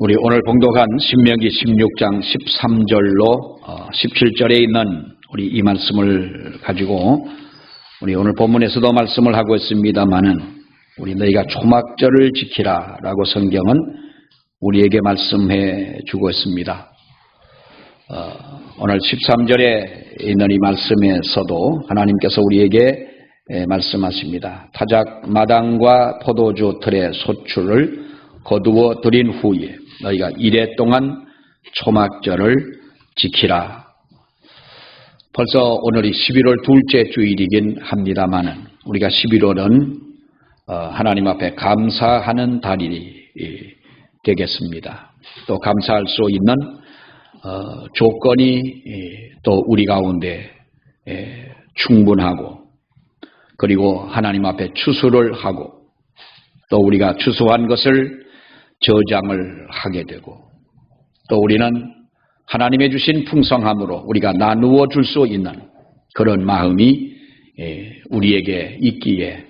우리 오늘 봉독한 신명기 16장 13절로 17절에 있는 우리 이 말씀을 가지고 우리 오늘 본문에서도 말씀을 하고 있습니다마는 우리 너희가 초막절을 지키라 라고 성경은 우리에게 말씀해 주고 있습니다. 오늘 13절에 있는 이 말씀에서도 하나님께서 우리에게 말씀하십니다. 타작 마당과 포도주 틀의 소출을 거두어 드린 후에 너희가 이래 동안 초막절을 지키라. 벌써 오늘이 11월 둘째 주일이긴 합니다마는 우리가 11월은 하나님 앞에 감사하는 달이 되겠습니다. 또 감사할 수 있는 조건이 또 우리 가운데 충분하고, 그리고 하나님 앞에 추수를 하고, 또 우리가 추수한 것을 저장을 하게 되고, 또 우리는 하나님의 주신 풍성함으로 우리가 나누어 줄 수 있는 그런 마음이 우리에게 있기에,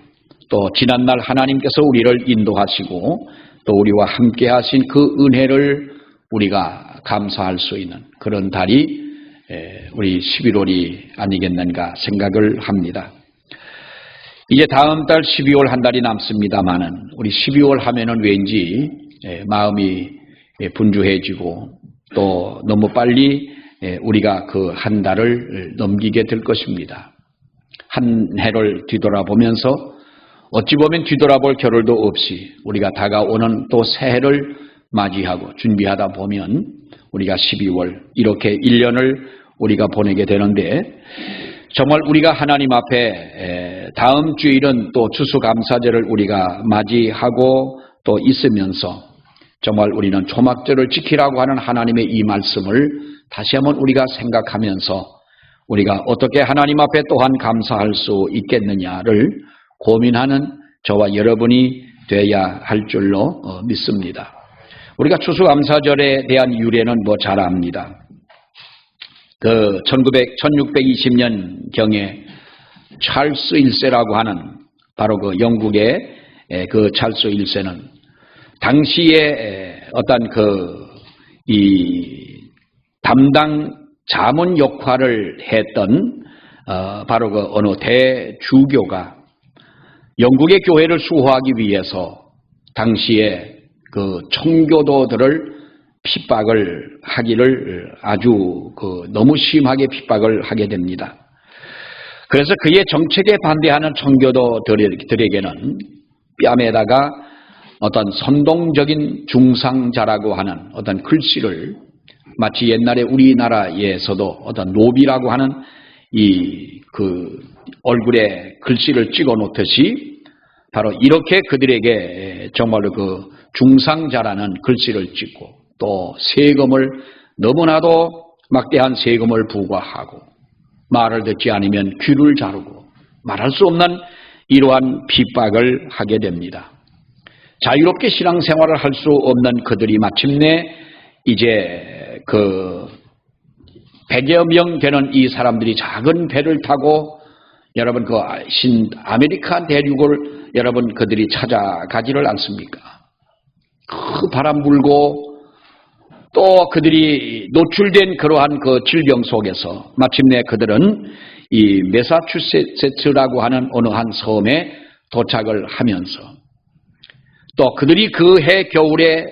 또 지난날 하나님께서 우리를 인도하시고 또 우리와 함께 하신 그 은혜를 우리가 감사할 수 있는 그런 달이 우리 11월이 아니겠는가 생각을 합니다. 이제 다음 달 12월 한 달이 남습니다마는 우리 12월 하면은 왠지 마음이 분주해지고 또 너무 빨리 우리가 그 한 달을 넘기게 될 것입니다. 한 해를 뒤돌아보면서 어찌 보면 뒤돌아볼 겨를도 없이 우리가 다가오는 또 새해를 맞이하고 준비하다 보면 우리가 12월 이렇게 1년을 우리가 보내게 되는데, 정말 우리가 하나님 앞에 다음 주일은 또 추수감사절을 우리가 맞이하고 또 있으면서 정말 우리는 초막절을 지키라고 하는 하나님의 이 말씀을 다시 한번 우리가 생각하면서 우리가 어떻게 하나님 앞에 또한 감사할 수 있겠느냐를 고민하는 저와 여러분이 돼야 할 줄로 믿습니다. 우리가 추수감사절에 대한 유래는 잘 압니다. 1620년경에 찰스 1세라고 하는 바로 그 영국의 그 찰스 1세는 당시에 어떤 이 담당 자문 역할을 했던 바로 그 어느 대주교가 영국의 교회를 수호하기 위해서 당시에 그 청교도들을 핍박을 하기를 아주 너무 심하게 핍박을 하게 됩니다. 그래서 그의 정책에 반대하는 청교도들에게는 뺨에다가 어떤 선동적인 중상자라고 하는 어떤 글씨를, 마치 옛날에 우리나라에서도 어떤 노비라고 하는 얼굴에 글씨를 찍어 놓듯이 바로 이렇게 그들에게 정말로 그 중상자라는 글씨를 찍고, 또 세금을, 너무나도 막대한 세금을 부과하고, 말을 듣지 않으면 귀를 자르고, 말할 수 없는 이러한 핍박을 하게 됩니다. 자유롭게 신앙생활을 할 수 없는 그들이 마침내 이제 100여 명 되는 이 사람들이 작은 배를 타고 여러분 아메리카 대륙을 여러분 그들이 찾아가지를 않습니까? 그 바람 불고 또 그들이 노출된 그러한 그 질병 속에서 마침내 그들은 이 매사추세츠라고 하는 어느 한 섬에 도착을 하면서, 또 그들이 그 해 겨울에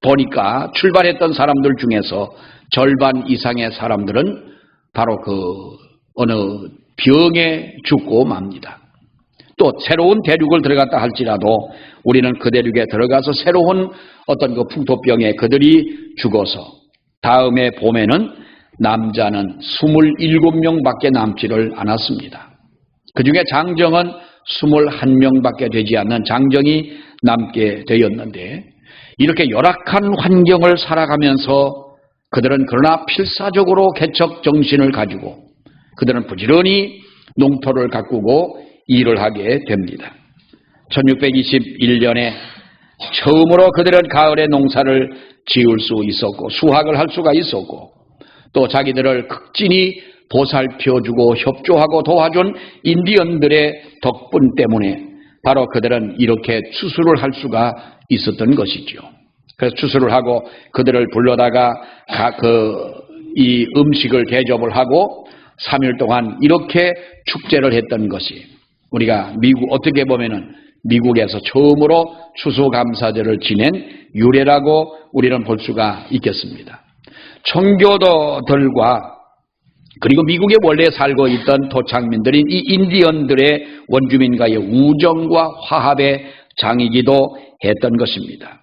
보니까 출발했던 사람들 중에서 절반 이상의 사람들은 바로 어느 병에 죽고 맙니다. 또 새로운 대륙을 들어갔다 할지라도 우리는 그 대륙에 들어가서 새로운 어떤 풍토병에 그들이 죽어서 다음에 봄에는 남자는 27명밖에 남지를 않았습니다. 그 중에 장정은 21명밖에 되지 않는 장정이 남게 되었는데, 이렇게 열악한 환경을 살아가면서 그들은 그러나 필사적으로 개척 정신을 가지고 그들은 부지런히 농토를 가꾸고 일을 하게 됩니다. 1621년에 처음으로 그들은 가을에 농사를 지을 수 있었고 수확을 할 수가 있었고, 또 자기들을 극진히 보살펴주고 협조하고 도와준 인디언들의 덕분 때문에 바로 그들은 이렇게 추수를 할 수가 있었던 것이죠. 그래서 추수를 하고 그들을 불러다가 이 음식을 대접을 하고 3일 동안 이렇게 축제를 했던 것이 우리가 어떻게 보면은 미국에서 처음으로 추수감사절을 지낸 유래라고 우리는 볼 수가 있겠습니다. 청교도들과 그리고 미국에 원래 살고 있던 토착민들인 이 인디언들의 원주민과의 우정과 화합의 장이기도 했던 것입니다.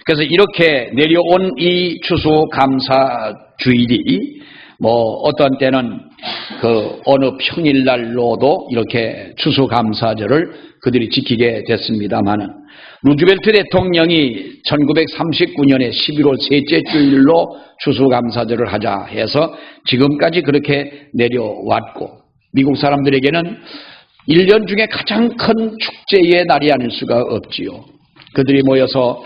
그래서 이렇게 내려온 이 추수감사주일이 어떤 때는 어느 평일날로도 이렇게 추수감사절을 그들이 지키게 됐습니다만은 루즈벨트 대통령이 1939년에 11월 셋째 주일로 추수감사절을 하자 해서 지금까지 그렇게 내려왔고 미국 사람들에게는 1년 중에 가장 큰 축제의 날이 아닐 수가 없지요. 그들이 모여서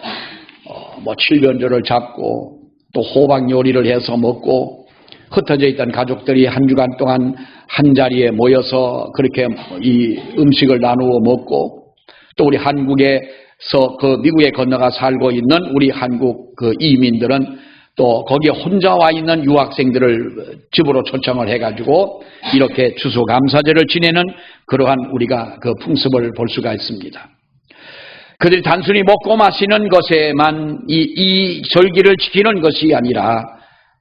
칠면조를 잡고 또 호박 요리를 해서 먹고 흩어져 있던 가족들이 한 주간 동안 한 자리에 모여서 그렇게 이 음식을 나누어 먹고 또 우리 한국에서 미국에 건너가 살고 있는 우리 한국 이민들은 또 거기에 혼자 와 있는 유학생들을 집으로 초청을 해가지고 이렇게 추수감사절을 지내는 그러한 우리가 풍습을 볼 수가 있습니다. 그들이 단순히 먹고 마시는 것에만 이 절기를 지키는 것이 아니라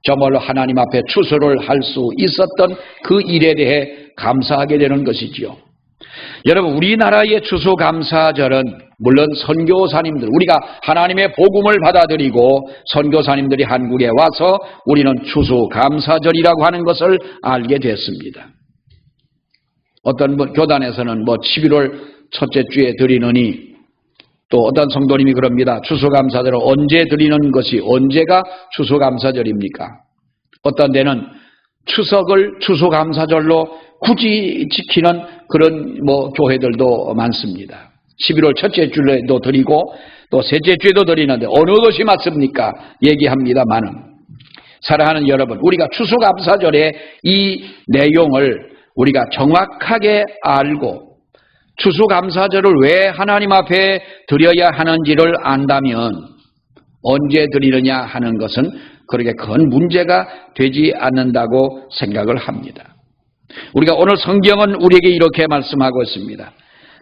정말로 하나님 앞에 추수를 할 수 있었던 그 일에 대해 감사하게 되는 것이지요. 여러분, 우리나라의 추수감사절은 물론 선교사님들, 우리가 하나님의 복음을 받아들이고 선교사님들이 한국에 와서 우리는 추수감사절이라고 하는 것을 알게 됐습니다. 어떤 교단에서는 11월 첫째 주에 드리느니 또 어떤 성도님이 그럽니다. 추수감사절을 언제 드리는 것이 언제가 추수감사절입니까? 어떤 데는 추석을 추수감사절로 굳이 지키는 그런 교회들도 많습니다. 11월 첫째 주에도 드리고 또 셋째 주에도 드리는데 어느 것이 맞습니까? 얘기합니다만은 사랑하는 여러분, 우리가 추수감사절의 이 내용을 우리가 정확하게 알고 추수감사절을 왜 하나님 앞에 드려야 하는지를 안다면 언제 드리느냐 하는 것은 그렇게 큰 문제가 되지 않는다고 생각을 합니다. 우리가 오늘 성경은 우리에게 이렇게 말씀하고 있습니다.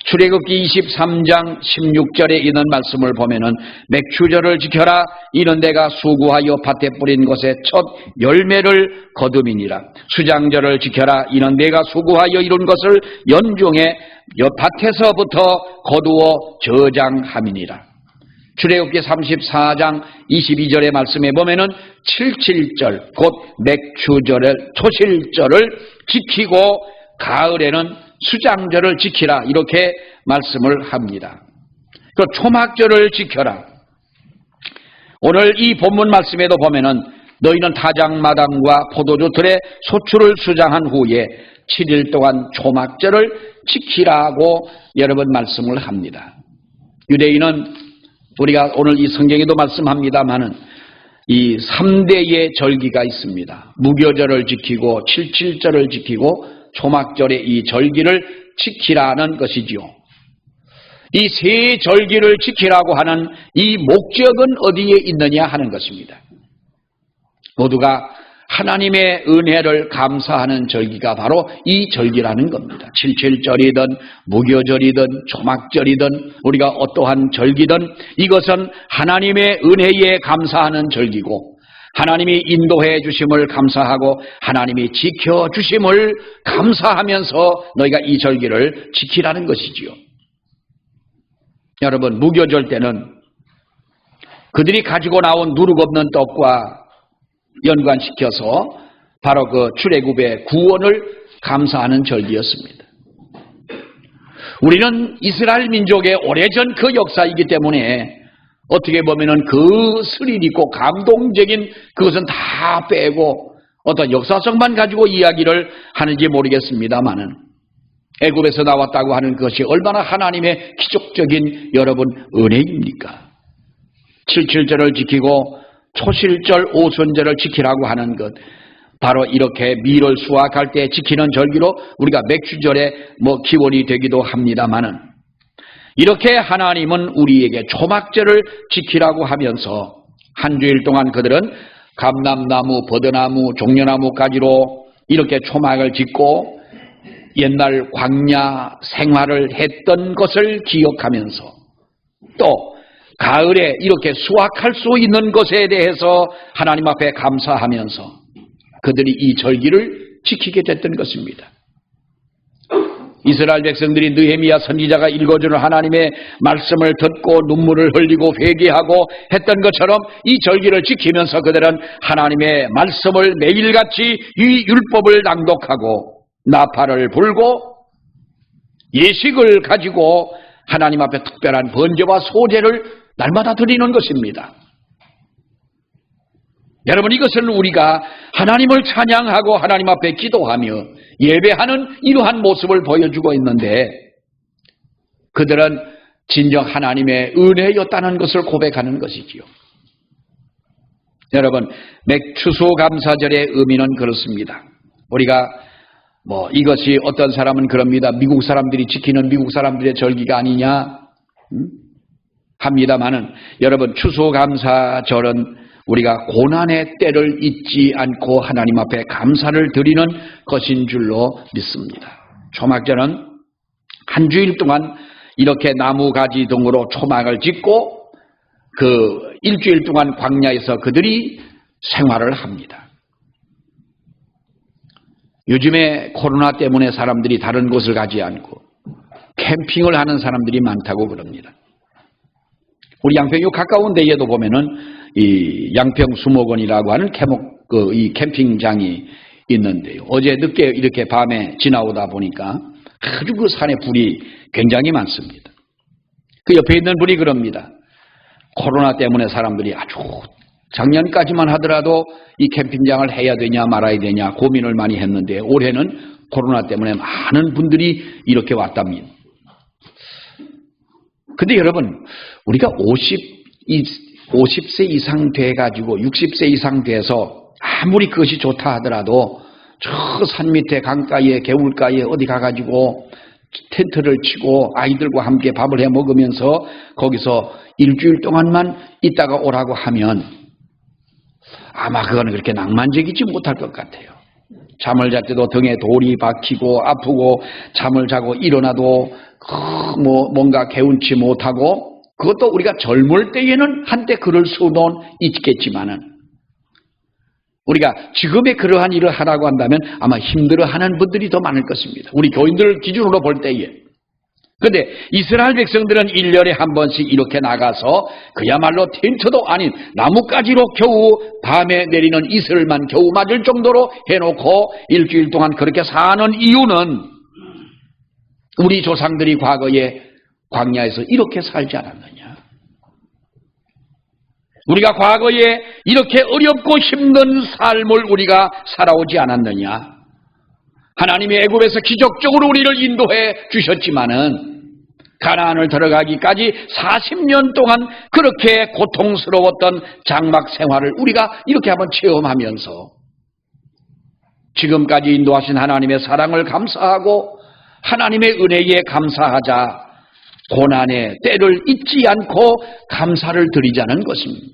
출애굽기 23장 16절에 있는 말씀을 보면은 맥추절을 지켜라. 이는 내가 수고하여 밭에 뿌린 것에 첫 열매를 거둠이니라. 수장절을 지켜라. 이는 내가 수고하여 이룬 것을 연중에 밭에서부터 거두어 저장함이니라. 출애굽기 34장 22절의 말씀에 보면은 77절 곧 맥추절을 초실절을 지키고 가을에는 수장절을 지키라 이렇게 말씀을 합니다. 그 초막절을 지켜라. 오늘 이 본문 말씀에도 보면은 너희는 타작마당과 포도주들의 소출을 수장한 후에 7일 동안 초막절을 지키라고 여러분 말씀을 합니다. 유대인은 우리가 오늘 이 성경에도 말씀합니다마는 이 3대의 절기가 있습니다. 무교절을 지키고 77절을 지키고 초막절의 이 절기를 지키라는 것이지요. 이 세 절기를 지키라고 하는 이 목적은 어디에 있느냐 하는 것입니다. 모두가 하나님의 은혜를 감사하는 절기가 바로 이 절기라는 겁니다. 77절이든 무교절이든 초막절이든 우리가 어떠한 절기든 이것은 하나님의 은혜에 감사하는 절기고 하나님이 인도해 주심을 감사하고 하나님이 지켜주심을 감사하면서 너희가 이 절기를 지키라는 것이지요. 여러분, 무교절 때는 그들이 가지고 나온 누룩 없는 떡과 연관시켜서 바로 그 출애굽의 구원을 감사하는 절기였습니다. 우리는 이스라엘 민족의 오래전 그 역사이기 때문에 어떻게 보면은 그 스릴 있고 감동적인 그것은 다 빼고 어떤 역사성만 가지고 이야기를 하는지 모르겠습니다만은 애굽에서 나왔다고 하는 것이 얼마나 하나님의 기적적인 여러분 은혜입니까? 77절을 지키고 초실절 오순절을 지키라고 하는 것, 바로 이렇게 밀을 수확할 때 지키는 절기로 우리가 맥추절의 기원이 되기도 합니다만은 이렇게 하나님은 우리에게 초막절을 지키라고 하면서 한 주일 동안 그들은 감람나무, 버드나무, 종려나무 가지로 이렇게 초막을 짓고 옛날 광야 생활을 했던 것을 기억하면서 또 가을에 이렇게 수확할 수 있는 것에 대해서 하나님 앞에 감사하면서 그들이 이 절기를 지키게 됐던 것입니다. 이스라엘 백성들이 느헤미야 선지자가 읽어주는 하나님의 말씀을 듣고 눈물을 흘리고 회개하고 했던 것처럼 이 절기를 지키면서 그들은 하나님의 말씀을 매일같이 이 율법을 낭독하고 나팔을 불고 예식을 가지고 하나님 앞에 특별한 번제와 소제를 날마다 드리는 것입니다. 여러분, 이것은 우리가 하나님을 찬양하고 하나님 앞에 기도하며 예배하는 이러한 모습을 보여주고 있는데 그들은 진정 하나님의 은혜였다는 것을 고백하는 것이지요. 여러분, 추수감사절의 의미는 그렇습니다. 우리가 이것이 어떤 사람은 그럽니다. 미국 사람들이 지키는 미국 사람들의 절기가 아니냐 합니다마는 여러분, 추수감사절은 우리가 고난의 때를 잊지 않고 하나님 앞에 감사를 드리는 것인 줄로 믿습니다. 초막절은 한 주일 동안 이렇게 나무가지 등으로 초막을 짓고 그 일주일 동안 광야에서 그들이 생활을 합니다. 요즘에 코로나 때문에 사람들이 다른 곳을 가지 않고 캠핑을 하는 사람들이 많다고 그럽니다. 우리 양평 가까운 데에도 보면은 이 양평 수목원이라고 하는 이 캠핑장이 있는데요. 어제 늦게 이렇게 밤에 지나오다 보니까 아주 그 산에 불이 굉장히 많습니다. 그 옆에 있는 분이 그럽니다. 코로나 때문에 사람들이 아주 작년까지만 하더라도 이 캠핑장을 해야 되냐 말아야 되냐 고민을 많이 했는데 올해는 코로나 때문에 많은 분들이 이렇게 왔답니다. 근데 여러분, 우리가 50세 이상 돼가지고 60세 이상 돼서 아무리 그것이 좋다 하더라도 저 산 밑에 강가에 개울가에 어디 가가지고 텐트를 치고 아이들과 함께 밥을 해 먹으면서 거기서 일주일 동안만 있다가 오라고 하면 아마 그거는 그렇게 낭만적이지 못할 것 같아요. 잠을 잘 때도 등에 돌이 박히고 아프고 잠을 자고 일어나도 뭔가 개운치 못하고 그것도 우리가 젊을 때에는 한때 그럴 수는 있겠지만은 우리가 지금의 그러한 일을 하라고 한다면 아마 힘들어하는 분들이 더 많을 것입니다. 우리 교인들 기준으로 볼 때에. 그런데 이스라엘 백성들은 1년에 한 번씩 이렇게 나가서 그야말로 텐트도 아닌 나뭇가지로 겨우 밤에 내리는 이슬만 겨우 맞을 정도로 해놓고 일주일 동안 그렇게 사는 이유는 우리 조상들이 과거에 광야에서 이렇게 살지 않았느냐. 우리가 과거에 이렇게 어렵고 힘든 삶을 우리가 살아오지 않았느냐. 하나님이 애굽에서 기적적으로 우리를 인도해 주셨지만은 가나안을 들어가기까지 40년 동안 그렇게 고통스러웠던 장막 생활을 우리가 이렇게 한번 체험하면서 지금까지 인도하신 하나님의 사랑을 감사하고 하나님의 은혜에 감사하자 고난의 때를 잊지 않고 감사를 드리자는 것입니다.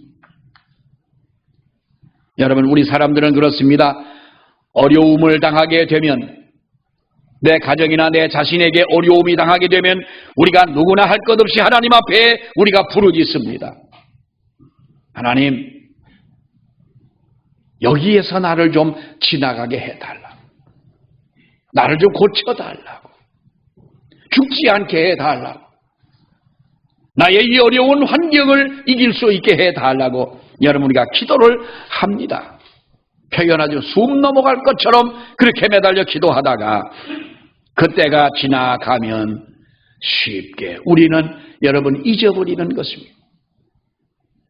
여러분, 우리 사람들은 그렇습니다. 어려움을 당하게 되면 내 가정이나 내 자신에게 어려움이 당하게 되면 우리가 누구나 할 것 없이 하나님 앞에 우리가 부르짖습니다. 하나님, 여기에서 나를 좀 지나가게 해달라고. 나를 좀 고쳐달라고. 죽지 않게 해달라고. 나의 이 어려운 환경을 이길 수 있게 해달라고 여러분 우리가 기도를 합니다. 표현하죠. 숨 넘어갈 것처럼 그렇게 매달려 기도하다가 그때가 지나가면 쉽게 우리는 여러분 잊어버리는 것입니다.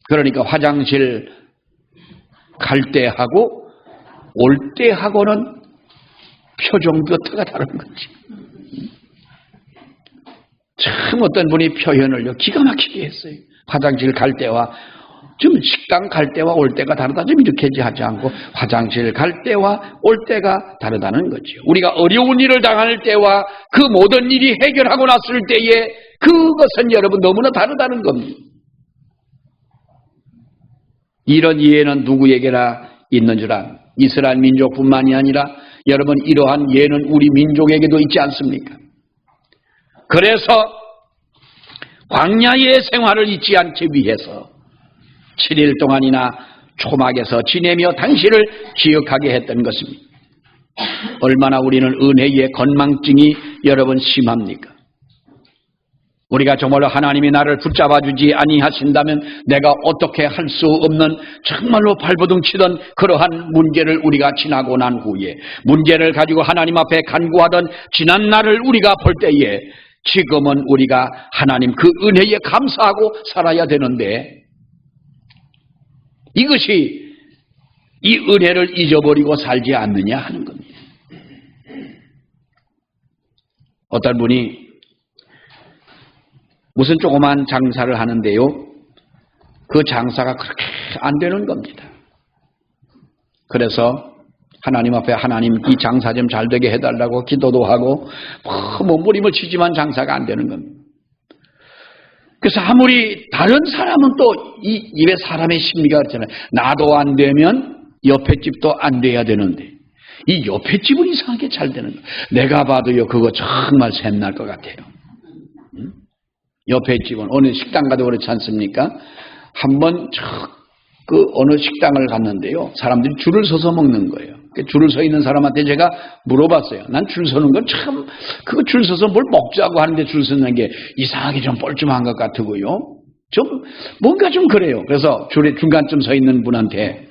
그러니까 화장실 갈 때하고 올 때하고는 표정부터가 다른 거지. 참 어떤 분이 표현을 기가 막히게 했어요. 화장실 갈 때와 좀 식당 갈 때와 올 때가 다르다. 좀 이렇게 하지 않고 화장실 갈 때와 올 때가 다르다는 거죠. 우리가 어려운 일을 당할 때와 그 모든 일이 해결하고 났을 때에 그것은 여러분 너무나 다르다는 겁니다. 이런 이해는 누구에게나 있는 줄 아는 이스라엘 민족뿐만이 아니라 여러분 이러한 예는 우리 민족에게도 있지 않습니까? 그래서 광야의 생활을 잊지 않기 위해서 7일 동안이나 초막에서 지내며 당신을 기억하게 했던 것입니다. 얼마나 우리는 은혜의 건망증이 여러분 심합니까? 우리가 정말로 하나님이 나를 붙잡아 주지 아니하신다면 내가 어떻게 할 수 없는 정말로 발버둥 치던 그러한 문제를 우리가 지나고 난 후에 문제를 가지고 하나님 앞에 간구하던 지난 날을 우리가 볼 때에 지금은 우리가 하나님 그 은혜에 감사하고 살아야 되는데 이것이 이 은혜를 잊어버리고 살지 않느냐 하는 겁니다. 어떤 분이 무슨 조그만 장사를 하는데요. 그 장사가 그렇게 안 되는 겁니다. 그래서 하나님 앞에 하나님 이 장사 좀 잘 되게 해달라고 기도도 하고 몸부림을 치지만 장사가 안 되는 겁니다. 그래서 아무리 다른 사람은 또 이 입에 사람의 심리가 그렇잖아요. 나도 안 되면 옆에 집도 안 돼야 되는데 이 옆에 집은 이상하게 잘 되는 거예요. 내가 봐도요 그거 정말 샘날 것 같아요. 옆에 집은 어느 식당 가도 그렇지 않습니까? 한번 그 어느 식당을 갔는데요. 사람들이 줄을 서서 먹는 거예요. 줄을 서 있는 사람한테 제가 물어봤어요. 난 줄 서는 건 참 그거 줄 서서 뭘 먹자고 하는데 줄 서는 게 이상하게 좀 뻘쭘한 것 같고요. 좀 뭔가 좀 그래요. 그래서 줄에 중간쯤 서 있는 분한테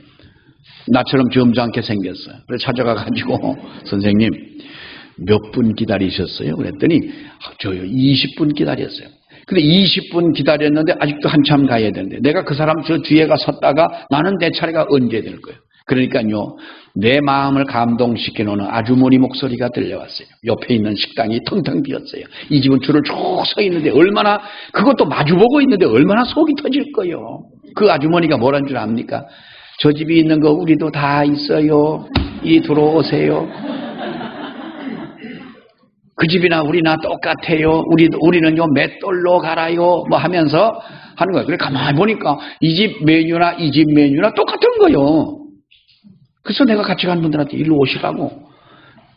나처럼 점잖게 생겼어요. 그래서 찾아가 가지고 선생님 몇 분 기다리셨어요? 그랬더니 저요 20분 기다렸어요. 근데 20분 기다렸는데 아직도 한참 가야 되는데 내가 그 사람 저 뒤에가 섰다가 나는 내 차례가 언제 될 거예요. 그러니까요 내 마음을 감동시켜놓는 아주머니 목소리가 들려왔어요. 옆에 있는 식당이 텅텅 비었어요. 이 집은 줄을 쭉 서 있는데 얼마나 그것도 마주보고 있는데 얼마나 속이 터질 거예요. 그 아주머니가 뭐란 줄 압니까? 저 집이 있는 거 우리도 다 있어요. 이리 들어오세요. 그 집이나 우리나 똑같아요. 우리는요 맷돌로 갈아요. 뭐 하면서 하는 거예요. 그래 가만히 보니까 이 집 메뉴나 이 집 메뉴나 똑같은 거예요. 그래서 내가 같이 간 분들한테 일로 오시라고.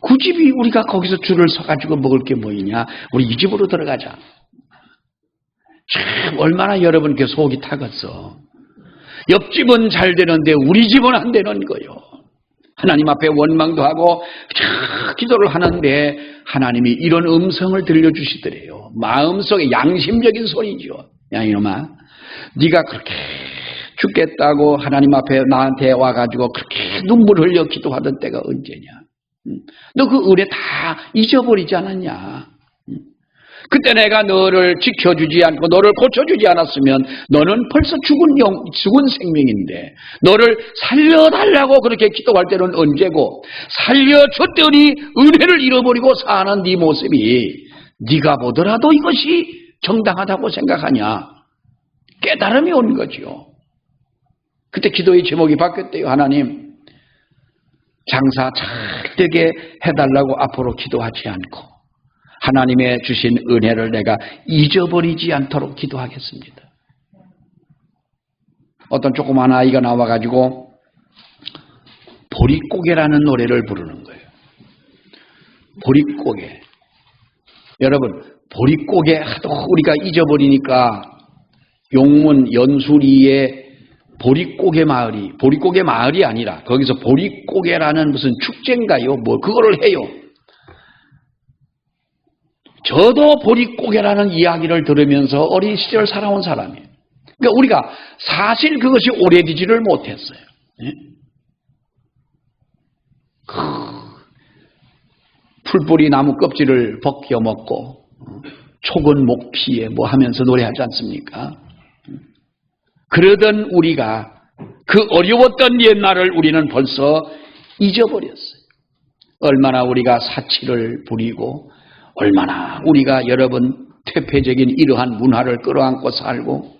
그 집이 우리가 거기서 줄을 서가지고 먹을 게 뭐이냐. 우리 이 집으로 들어가자. 참 얼마나 여러분께 속이 타겠어. 옆집은 잘 되는데 우리 집은 안 되는 거예요. 하나님 앞에 원망도 하고 기도를 하는데 하나님이 이런 음성을 들려주시더래요. 마음속에 양심적인 소리죠. 야 이놈아 네가 그렇게 죽겠다고 하나님 앞에 나한테 와가지고 그렇게 눈물 흘려 기도하던 때가 언제냐. 너 그 은혜 다 잊어버리지 않았냐. 그때 내가 너를 지켜주지 않고 너를 고쳐주지 않았으면 너는 벌써 죽은 생명인데 너를 살려달라고 그렇게 기도할 때는 언제고 살려줬더니 은혜를 잃어버리고 사는 네 모습이 네가 보더라도 이것이 정당하다고 생각하냐. 깨달음이 온 거죠. 그때 기도의 제목이 바뀌었대요. 하나님 장사 잘 되게 해달라고 앞으로 기도하지 않고 하나님의 주신 은혜를 내가 잊어버리지 않도록 기도하겠습니다. 어떤 조그만 아이가 나와가지고 보릿고개라는 노래를 부르는 거예요. 보릿고개. 여러분 보릿고개 하도 우리가 잊어버리니까 용문 연수리에 보릿고개 마을이 아니라 거기서 보릿고개라는 무슨 축제인가요? 뭐 그거를 해요. 저도 보릿고개라는 이야기를 들으면서 어린 시절 살아온 사람이에요. 그러니까 우리가 사실 그것이 오래되지를 못했어요. 풀뿌리 나무 껍질을 벗겨 먹고 촉은 목피에 뭐 하면서 노래하지 않습니까? 그러던 우리가 그 어려웠던 옛날을 우리는 벌써 잊어버렸어요. 얼마나 우리가 사치를 부리고 얼마나 우리가 여러분 퇴폐적인 이러한 문화를 끌어안고 살고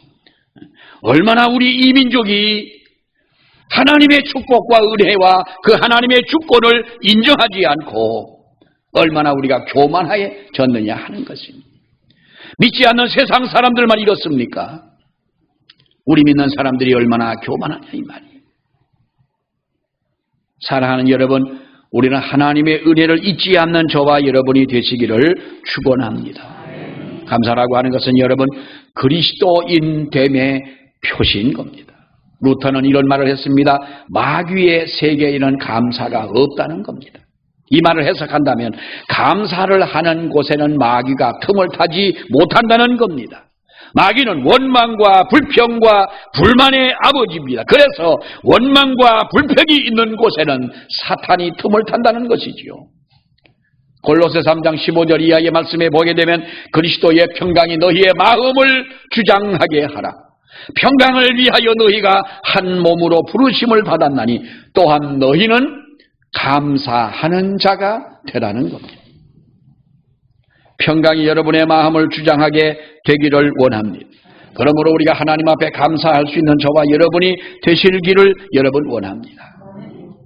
얼마나 우리 이 민족이 하나님의 축복과 은혜와 그 하나님의 주권을 인정하지 않고 얼마나 우리가 교만해졌느냐 하는 것입니다. 믿지 않는 세상 사람들만 이렇습니까? 우리 믿는 사람들이 얼마나 교만하냐 이 말이에요. 사랑하는 여러분, 우리는 하나님의 은혜를 잊지 않는 저와 여러분이 되시기를 축원합니다. 감사라고 하는 것은 여러분 그리스도인됨의 표시인 겁니다. 루터는 이런 말을 했습니다. 마귀의 세계에는 감사가 없다는 겁니다. 이 말을 해석한다면 감사를 하는 곳에는 마귀가 틈을 타지 못한다는 겁니다. 마귀는 원망과 불평과 불만의 아버지입니다. 그래서 원망과 불평이 있는 곳에는 사탄이 틈을 탄다는 것이지요. 골로새 3장 15절 이하의 말씀에 보게 되면 그리스도의 평강이 너희의 마음을 주장하게 하라. 평강을 위하여 너희가 한 몸으로 부르심을 받았나니 또한 너희는 감사하는 자가 되라는 겁니다. 평강이 여러분의 마음을 주장하게 되기를 원합니다. 그러므로 우리가 하나님 앞에 감사할 수 있는 저와 여러분이 되시기를 여러분 원합니다.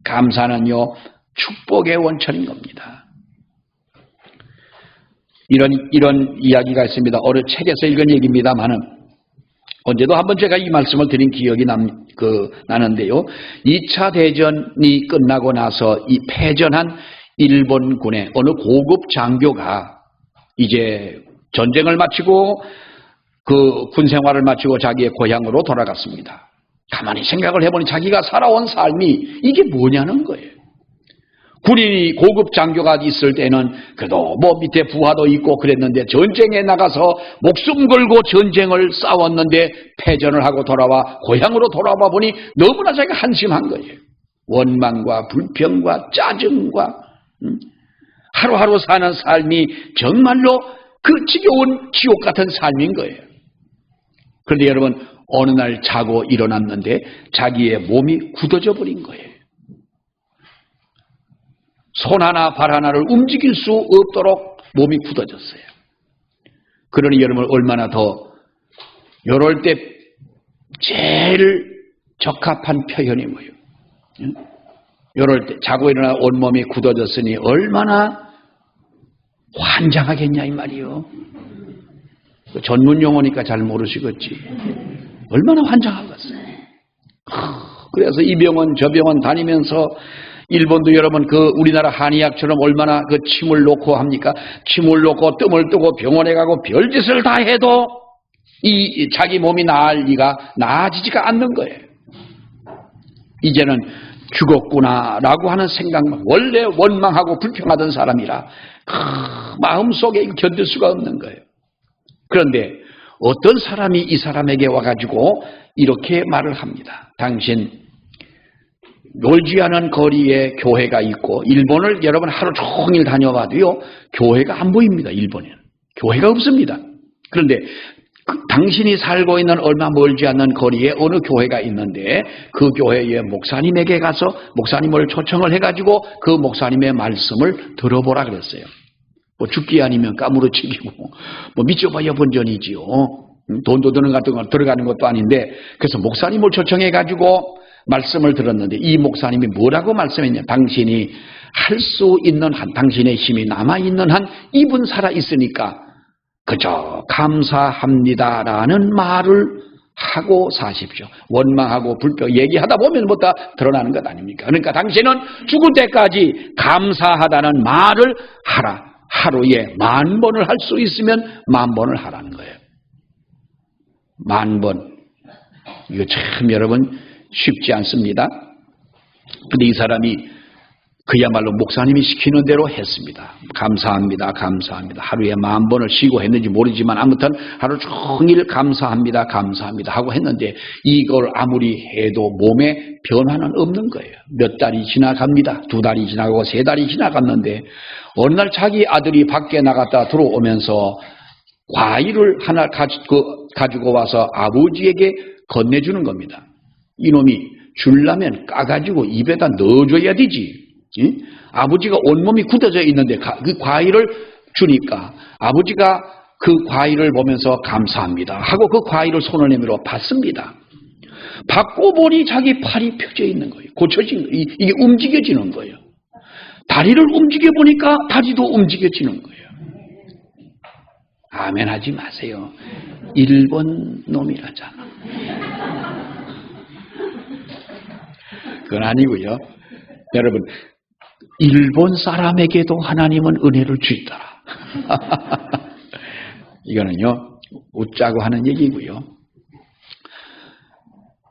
감사는요 축복의 원천인 겁니다. 이런 이야기가 있습니다. 어느 책에서 읽은 얘기입니다만은 언제도 한번 제가 이 말씀을 드린 기억이 나는데요. 2차 대전이 끝나고 나서 이 패전한 일본군의 어느 고급 장교가 이제 전쟁을 마치고 그 군 생활을 마치고 자기의 고향으로 돌아갔습니다. 가만히 생각을 해보니 자기가 살아온 삶이 이게 뭐냐는 거예요. 군인이 고급 장교가 있을 때는 그래도 뭐 밑에 부하도 있고 그랬는데 전쟁에 나가서 목숨 걸고 전쟁을 싸웠는데 패전을 하고 돌아와 고향으로 돌아와 보니 너무나 자기가 한심한 거예요. 원망과 불평과 짜증과 하루하루 사는 삶이 정말로 그 지겨운 지옥 같은 삶인 거예요. 그런데 여러분 어느 날 자고 일어났는데 자기의 몸이 굳어져 버린 거예요. 손 하나 발 하나를 움직일 수 없도록 몸이 굳어졌어요. 그러니 여러분 얼마나 더 이럴 때 제일 적합한 표현이 뭐예요? 이럴 때 자고 일어나 온몸이 굳어졌으니 얼마나 환장하겠냐 이 말이요. 전문 용어니까 잘 모르시겠지. 얼마나 환장하겠어요. 그래서 이 병원 저 병원 다니면서 일본도 여러분 그 우리나라 한의학처럼 얼마나 그 침을 놓고 합니까? 침을 놓고 뜸을 뜨고 병원에 가고 별짓을 다 해도 이 자기 몸이 나아지지가 않는 거예요. 이제는 죽었구나라고 하는 생각만 원래 원망하고 불평하던 사람이라 마음속에 견딜 수가 없는 거예요. 그런데 어떤 사람이 이 사람에게 와가지고 이렇게 말을 합니다. 당신 놀지 않은 거리에 교회가 있고 일본을 여러분 하루 종일 다녀봐도요 교회가 안 보입니다. 일본에는 교회가 없습니다. 그런데 당신이 살고 있는 얼마 멀지 않는 거리에 어느 교회가 있는데 그 교회의 목사님에게 가서 목사님을 초청을 해가지고 그 목사님의 말씀을 들어보라 그랬어요. 뭐 죽기 아니면 까무러치기고 뭐 미쳐봐야 본전이지요. 돈도 들어가는 것도 아닌데 그래서 목사님을 초청해가지고 말씀을 들었는데 이 목사님이 뭐라고 말씀했냐. 당신이 할 수 있는 한 당신의 힘이 남아있는 한 이분 살아있으니까 그저 감사합니다라는 말을 하고 사십시오. 원망하고 불평 얘기하다 보면 뭐 다 드러나는 것 아닙니까? 그러니까 당신은 죽을 때까지 감사하다는 말을 하라. 하루에 10,000번을 할 수 있으면 10,000번을 하라는 거예요. 10,000번. 이거 참 여러분 쉽지 않습니다. 근데 이 사람이 그야말로 목사님이 시키는 대로 했습니다. 감사합니다. 감사합니다. 하루에 10,000번을 쉬고 했는지 모르지만 아무튼 하루 종일 감사합니다. 감사합니다 하고 했는데 이걸 아무리 해도 몸에 변화는 없는 거예요. 몇 달이 지나갑니다. 2달이 지나가고 3달이 지나갔는데 어느 날 자기 아들이 밖에 나갔다 들어오면서 과일을 하나 가지고 와서 아버지에게 건네주는 겁니다. 이놈이 주려면 까가지고 입에다 넣어줘야 되지. 아버지가 온몸이 굳어져 있는데 그 과일을 주니까 아버지가 그 과일을 보면서 감사합니다 하고 그 과일을 손을 내밀어 받습니다. 받고 보니 자기 팔이 펴져 있는 거예요. 고쳐진 거예요. 이게 움직여지는 거예요. 다리를 움직여 보니까 다리도 움직여지는 거예요. 아멘 하지 마세요. 일본 놈이라잖아. 그건 아니고요. 여러분, 일본 사람에게도 하나님은 은혜를 주시더라. 이거는요, 웃자고 하는 얘기고요.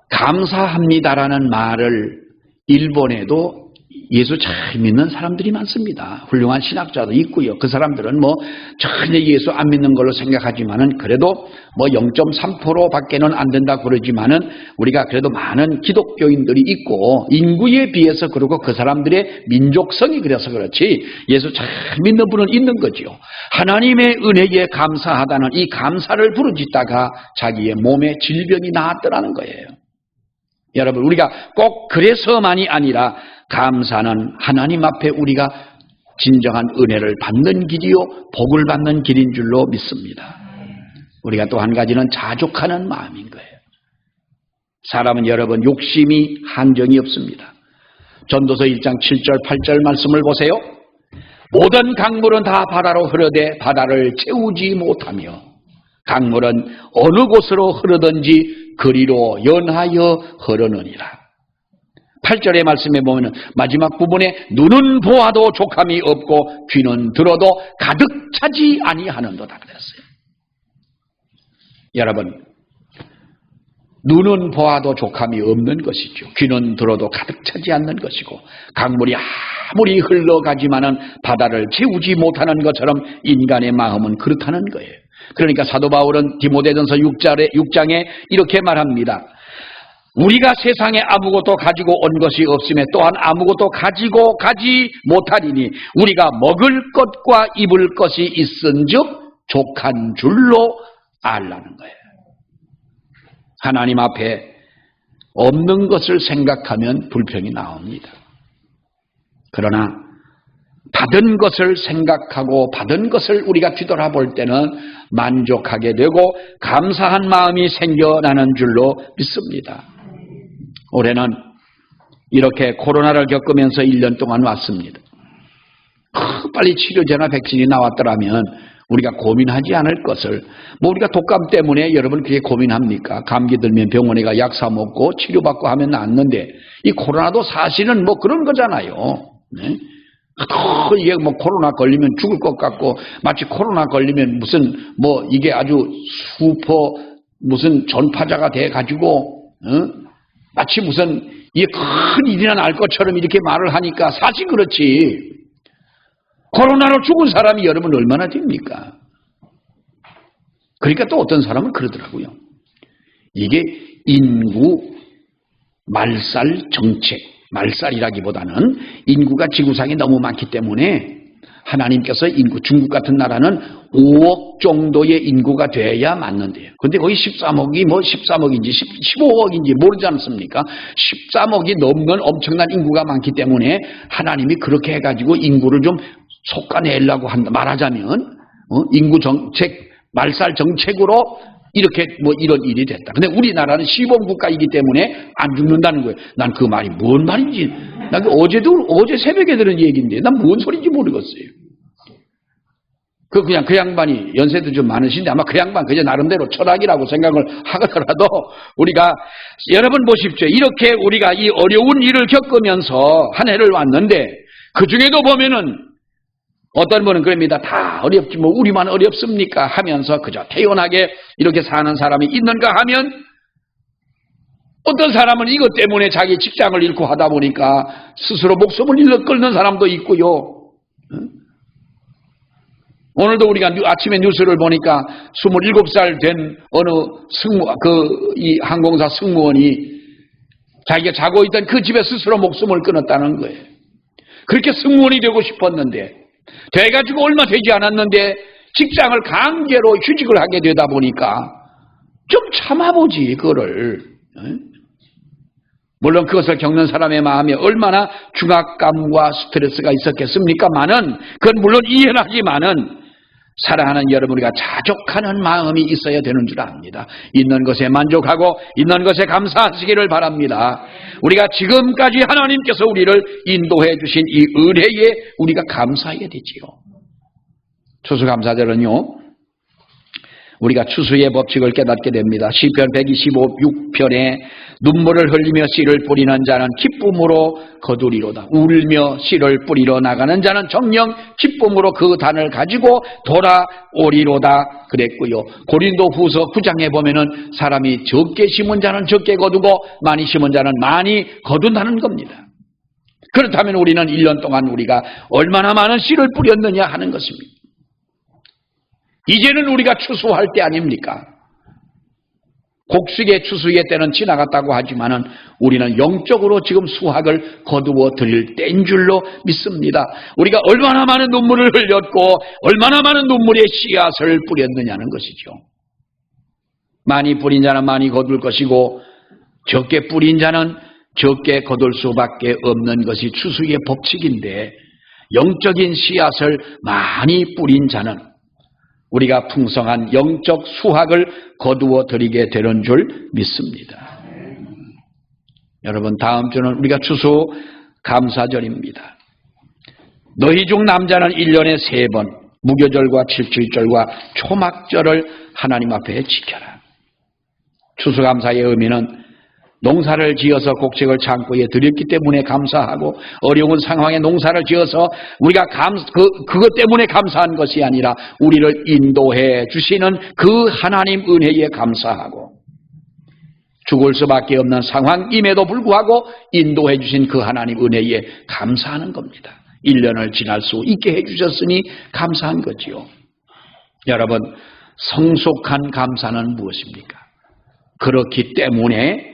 감사합니다라는 말을 일본에도 예수 잘 믿는 사람들이 많습니다. 훌륭한 신학자도 있고요. 그 사람들은 뭐 전혀 예수 안 믿는 걸로 생각하지만은 그래도 뭐 0.3%밖에는 안 된다 그러지만은 우리가 그래도 많은 기독교인들이 있고 인구에 비해서 그러고 그 사람들의 민족성이 그래서 그렇지 예수 잘 믿는 분은 있는 거죠. 하나님의 은혜에 감사하다는 이 감사를 부르짖다가 자기의 몸에 질병이 나았더라는 거예요. 여러분, 우리가 꼭 그래서만이 아니라 감사는 하나님 앞에 우리가 진정한 은혜를 받는 길이요 복을 받는 길인 줄로 믿습니다. 우리가 또 한 가지는 자족하는 마음인 거예요. 사람은 여러분 욕심이 한정이 없습니다. 전도서 1장 7절 8절 말씀을 보세요. 모든 강물은 다 바다로 흐르되 바다를 채우지 못하며 강물은 어느 곳으로 흐르든지 그리로 연하여 흐르느니라. 8절의 말씀에 보면 마지막 부분에 눈은 보아도 족함이 없고 귀는 들어도 가득 차지 아니하는도다 그랬어요. 여러분, 눈은 보아도 족함이 없는 것이죠. 귀는 들어도 가득 차지 않는 것이고 강물이 아무리 흘러가지만은 바다를 채우지 못하는 것처럼 인간의 마음은 그렇다는 거예요. 그러니까 사도 바울은 디모데전서 6장에 이렇게 말합니다. 우리가 세상에 아무것도 가지고 온 것이 없음에 또한 아무것도 가지고 가지 못하리니 우리가 먹을 것과 입을 것이 있은즉 족한 줄로 알라는 거예요. 하나님 앞에 없는 것을 생각하면 불평이 나옵니다. 그러나 받은 것을 생각하고 받은 것을 우리가 뒤돌아볼 때는 만족하게 되고 감사한 마음이 생겨나는 줄로 믿습니다. 올해는 이렇게 코로나를 겪으면서 1년 동안 왔습니다. 빨리 치료제나 백신이 나왔더라면 우리가 고민하지 않을 것을 우리가 독감 때문에 여러분 그게 고민합니까? 감기 들면 병원에 가 약 사 먹고 치료받고 하면 낫는데 이 코로나도 사실은 뭐 그런 거잖아요. 네? 이게 뭐 코로나 걸리면 죽을 것 같고 마치 코로나 걸리면 무슨 뭐 이게 아주 슈퍼 무슨 전파자가 돼 가지고 마치 무슨 이게 큰 일이나 날 것처럼 이렇게 말을 하니까 사실 그렇지. 코로나로 죽은 사람이 여러분 얼마나 됩니까? 그러니까 또 어떤 사람은 그러더라고요. 이게 인구 말살 정책, 말살이라기보다는 인구가 지구상에 너무 많기 때문에 하나님께서 인구, 중국 같은 나라는 5억 정도의 인구가 돼야 맞는데요. 근데 거기 13억이 뭐 13억인지 15억인지 모르지 않습니까? 13억이 넘는 엄청난 인구가 많기 때문에 하나님이 그렇게 해가지고 인구를 좀 솎아내려고 한다. 말하자면 인구 정책, 말살 정책으로 이렇게 뭐 이런 일이 됐다. 근데 우리나라는 시범 국가이기 때문에 안 죽는다는 거예요. 난 그 말이 뭔 말인지, 난 어제 새벽에 들은 얘기인데 난 뭔 소리인지 모르겠어요. 그냥 그 양반이 연세도 좀 많으신데 아마 그 양반 그저 나름대로 철학이라고 생각을 하더라도 우리가 여러분 보십시오. 이렇게 우리가 이 어려운 일을 겪으면서 한 해를 왔는데 그 중에도 보면은 어떤 분은 그럽니다. 다 어렵지 뭐 우리만 어렵습니까? 하면서 그저 태연하게 이렇게 사는 사람이 있는가 하면 어떤 사람은 이것 때문에 자기 직장을 잃고 하다 보니까 스스로 목숨을 끊는 사람도 있고요. 오늘도 우리가 아침에 뉴스를 보니까 27살 된 어느 이 항공사 승무원이 자기가 자고 있던 그 집에 스스로 목숨을 끊었다는 거예요. 그렇게 승무원이 되고 싶었는데 돼가지고 얼마 되지 않았는데 직장을 강제로 휴직을 하게 되다 보니까 좀 참아보지 그거를. 물론 그것을 겪는 사람의 마음에 얼마나 중압감과 스트레스가 있었겠습니까마는 그건 물론 이해는 하지만은 사랑하는 여러분, 우리가 자족하는 마음이 있어야 되는 줄 압니다. 있는 것에 만족하고 있는 것에 감사하시기를 바랍니다. 우리가 지금까지 하나님께서 우리를 인도해 주신 이 은혜에 우리가 감사해야 되지요. 추수감사절은요, 우리가 추수의 법칙을 깨닫게 됩니다. 시편 125편에 눈물을 흘리며 씨를 뿌리는 자는 기쁨으로 거두리로다. 울며 씨를 뿌리러 나가는 자는 정녕 기쁨으로 그 단을 가지고 돌아오리로다 그랬고요. 고린도후서 9장에 보면은 사람이 적게 심은 자는 적게 거두고 많이 심은 자는 많이 거둔다는 겁니다. 그렇다면 우리는 1년 동안 우리가 얼마나 많은 씨를 뿌렸느냐 하는 것입니다. 이제는 우리가 추수할 때 아닙니까? 곡식의 추수의 때는 지나갔다고 하지만은 우리는 영적으로 지금 수확을 거두어 드릴 때인 줄로 믿습니다. 우리가 얼마나 많은 눈물을 흘렸고 얼마나 많은 눈물의 씨앗을 뿌렸느냐는 것이죠. 많이 뿌린 자는 많이 거둘 것이고 적게 뿌린 자는 적게 거둘 수밖에 없는 것이 추수의 법칙인데, 영적인 씨앗을 많이 뿌린 자는 우리가 풍성한 영적 수확을 거두어 드리게 되는 줄 믿습니다. 여러분, 다음 주는 우리가 추수 감사절입니다. 너희 중 남자는 1년에 3번 무교절과 칠칠절과 초막절을 하나님 앞에 지켜라. 추수감사의 의미는 농사를 지어서 곡식을 창고에 들였기 때문에 감사하고, 어려운 상황에 농사를 지어서 우리가 그것 때문에 감사한 것이 아니라 우리를 인도해 주시는 그 하나님 은혜에 감사하고, 죽을 수밖에 없는 상황임에도 불구하고 인도해 주신 그 하나님 은혜에 감사하는 겁니다. 1년을 지날 수 있게 해주셨으니 감사한 거지요. 여러분, 성숙한 감사는 무엇입니까? 그렇기 때문에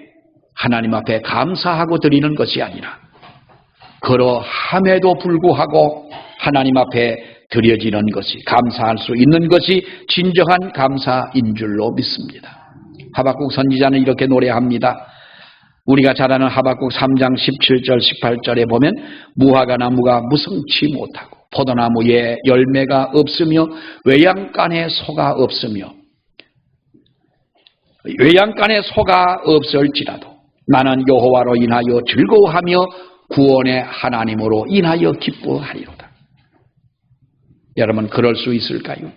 하나님 앞에 감사하고 드리는 것이 아니라 그러함에도 불구하고 하나님 앞에 드려지는 것이, 감사할 수 있는 것이 진정한 감사인 줄로 믿습니다. 하박국 선지자는 이렇게 노래합니다. 우리가 잘 아는 하박국 3장 17절 18절에 보면 무화과 나무가 무성치 못하고 포도나무에 열매가 없으며 외양간에 소가 없으며 외양간에 소가 없을지라도 나는 여호와로 인하여 즐거워하며 구원의 하나님으로 인하여 기뻐하리로다. 여러분, 그럴 수 있을까요?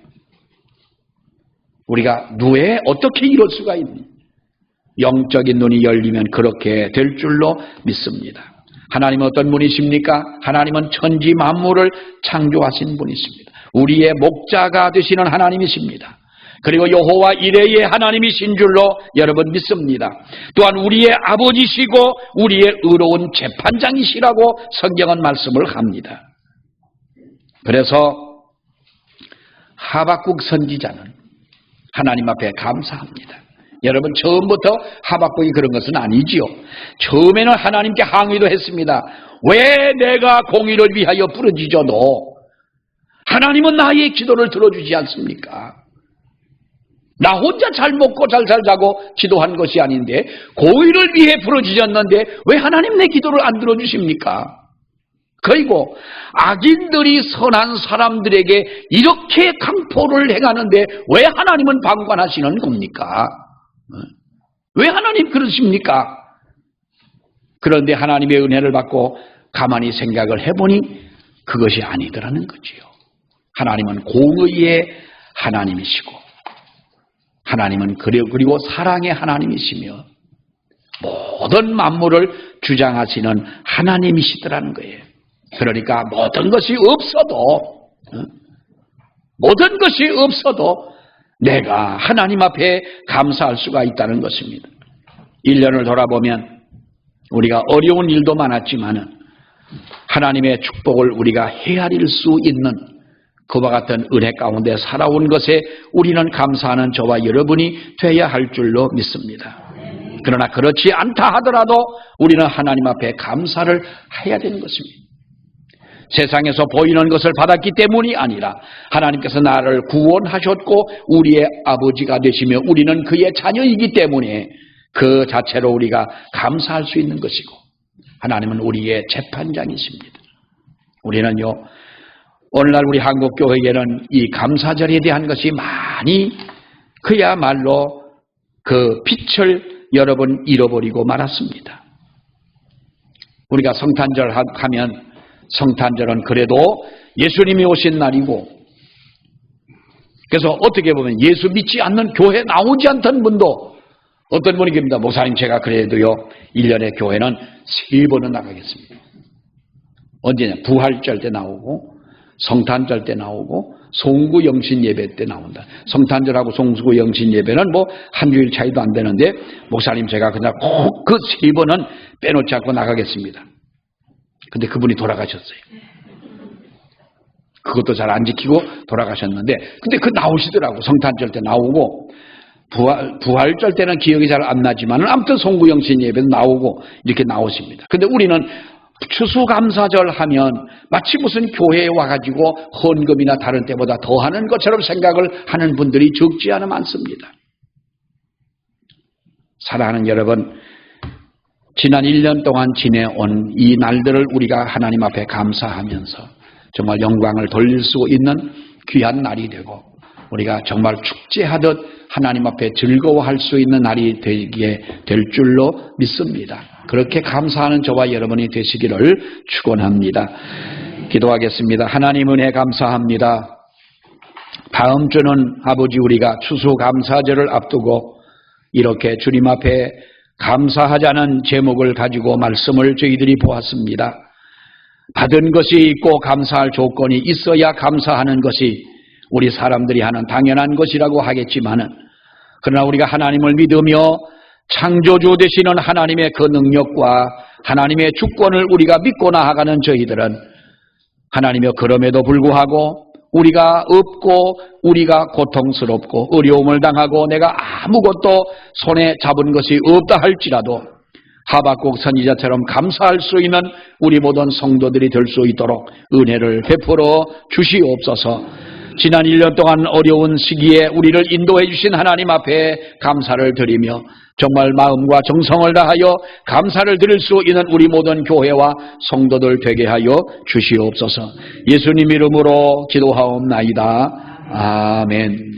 우리가 왜 어떻게 이럴 수가 있니? 영적인 눈이 열리면 그렇게 될 줄로 믿습니다. 하나님은 어떤 분이십니까? 하나님은 천지 만물을 창조하신 분이십니다. 우리의 목자가 되시는 하나님이십니다. 그리고 여호와 이레의 하나님이신 줄로 여러분 믿습니다. 또한 우리의 아버지시고 우리의 의로운 재판장이시라고 성경은 말씀을 합니다. 그래서 하박국 선지자는 하나님 앞에 감사합니다. 여러분, 처음부터 하박국이 그런 것은 아니지요. 처음에는 하나님께 항의도 했습니다. 왜 내가 공의를 위하여 부르짖어도 하나님은 나의 기도를 들어주지 않습니까? 나 혼자 잘 먹고 잘 살자고 기도한 것이 아닌데 공의를 위해 부르짖었는데 왜 하나님 내 기도를 안 들어주십니까? 그리고 악인들이 선한 사람들에게 이렇게 강포를 행하는데 왜 하나님은 방관하시는 겁니까? 왜 하나님 그러십니까? 그런데 하나님의 은혜를 받고 가만히 생각을 해보니 그것이 아니더라는 거지요. 하나님은 공의의 하나님이시고 하나님은 그리고 사랑의 하나님이시며 모든 만물을 주장하시는 하나님이시더라는 거예요. 그러니까 모든 것이 없어도 내가 하나님 앞에 감사할 수가 있다는 것입니다. 1년을 돌아보면 우리가 어려운 일도 많았지만은 하나님의 축복을 우리가 헤아릴 수 있는 그와 같은 은혜 가운데 살아온 것에 우리는 감사하는 저와 여러분이 되어야 할 줄로 믿습니다. 그러나 그렇지 않다 하더라도 우리는 하나님 앞에 감사를 해야 되는 것입니다. 세상에서 보이는 것을 받았기 때문이 아니라 하나님께서 나를 구원하셨고 우리의 아버지가 되시며 우리는 그의 자녀이기 때문에 그 자체로 우리가 감사할 수 있는 것이고, 하나님은 우리의 재판장이십니다. 우리는요, 오늘날 우리 한국교회에는 이 감사절에 대한 것이 많이 그야말로 그 빛을 여러 번 잃어버리고 말았습니다. 우리가 성탄절 하면 성탄절은 그래도 예수님이 오신 날이고, 그래서 어떻게 보면 예수 믿지 않는 교회 나오지 않던 분도 어떤 분이 깁니다. 목사님, 제가 그래도요 1년에 교회는 3번은 나가겠습니다. 언제냐? 부활절 때 나오고, 성탄절 때 나오고, 송구 영신 예배 때 나온다. 성탄절하고 송구 영신 예배는 뭐 한 주일 차이도 안 되는데, 목사님 제가 그냥 꼭 그 3번은 빼놓지 않고 나가겠습니다. 근데 그분이 돌아가셨어요. 그것도 잘 안 지키고 돌아가셨는데, 근데 그 나오시더라고. 성탄절 때 나오고, 부활절 때는 기억이 잘 안 나지만 아무튼 송구영신 예배도 나오고 이렇게 나오십니다. 근데 우리는 추수감사절 하면 마치 무슨 교회에 와가지고 헌금이나 다른 때보다 더 하는 것처럼 생각을 하는 분들이 적지 않아 많습니다. 사랑하는 여러분, 지난 1년 동안 지내온 이 날들을 우리가 하나님 앞에 감사하면서 정말 영광을 돌릴 수 있는 귀한 날이 되고, 우리가 정말 축제하듯 하나님 앞에 즐거워할 수 있는 날이 되게 될 줄로 믿습니다. 그렇게 감사하는 저와 여러분이 되시기를 축원합니다. 기도하겠습니다. 하나님 은혜 감사합니다. 다음 주는 아버지 우리가 추수감사절을 앞두고 이렇게 주님 앞에 감사하자는 제목을 가지고 말씀을 저희들이 보았습니다. 받은 것이 있고 감사할 조건이 있어야 감사하는 것이 우리 사람들이 하는 당연한 것이라고 하겠지만은, 그러나 우리가 하나님을 믿으며 창조주 되시는 하나님의 그 능력과 하나님의 주권을 우리가 믿고 나아가는 저희들은 하나님여 그럼에도 불구하고 우리가 없고 우리가 고통스럽고 어려움을 당하고 내가 아무것도 손에 잡은 것이 없다 할지라도 하박국 선지자처럼 감사할 수 있는 우리 모든 성도들이 될 수 있도록 은혜를 베풀어 주시옵소서. 지난 1년 동안 어려운 시기에 우리를 인도해 주신 하나님 앞에 감사를 드리며 정말 마음과 정성을 다하여 감사를 드릴 수 있는 우리 모든 교회와 성도들 되게 하여 주시옵소서. 예수님 이름으로 기도하옵나이다. 아멘.